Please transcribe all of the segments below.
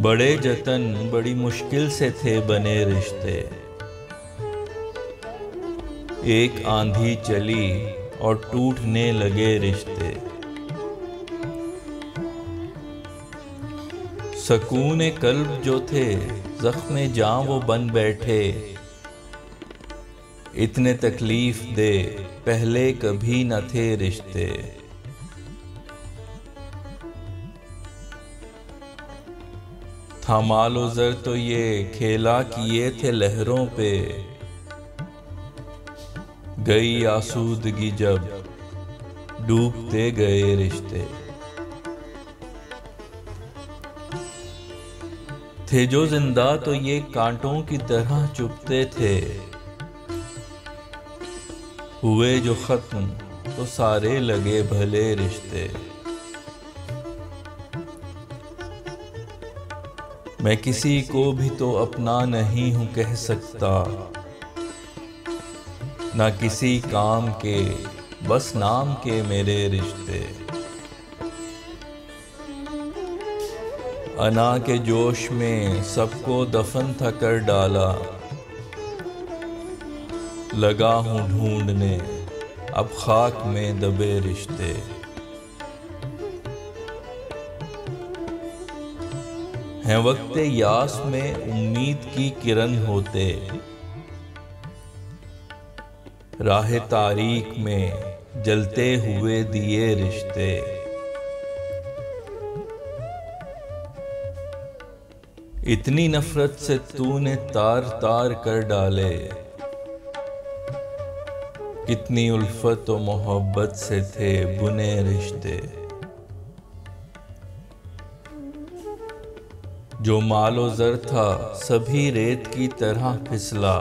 बड़े जतन बड़ी मुश्किल से थे बने रिश्ते। एक आंधी चली और टूटने लगे रिश्ते। सकून कल्ब जो थे जख्मे जां वो बन बैठे। इतने तकलीफ दे पहले कभी न थे रिश्ते। था मालो ज़र तो ये खेला किए थे लहरों पे। गई आसूदगी जब डूबते गए रिश्ते। थे जो जिंदा तो ये कांटों की तरह चुभते थे। हुए जो खत्म तो सारे लगे भले रिश्ते। मैं किसी को भी तो अपना नहीं हूं कह सकता। ना किसी काम के बस नाम के मेरे रिश्ते। अना के जोश में सबको दफन था कर डाला। लगा हूं ढूंढने अब खाक में दबे रिश्ते। हैं वक्ते यास में उम्मीद की किरण होते। राह तारीख में जलते हुए दिए रिश्ते। इतनी नफरत से तूने तार तार कर डाले। कितनी उल्फत और मोहब्बत से थे बुने रिश्ते। जो मालो ज़र था सभी रेत की तरह फिसला।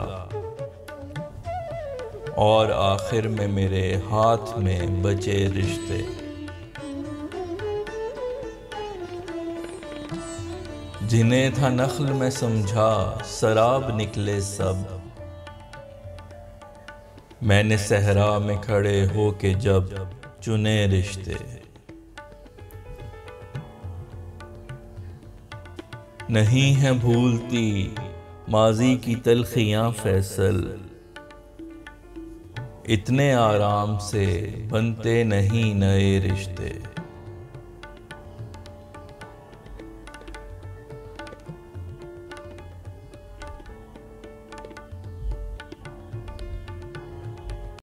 और आखिर में मेरे हाथ में बचे रिश्ते। जिन्हें था नख्ल में समझा शराब निकले सब। मैंने सहरा में खड़े हो के जब चुने रिश्ते। नहीं है भूलती माजी की तलखियां फैसल। इतने आराम से बनते नहीं नए रिश्ते।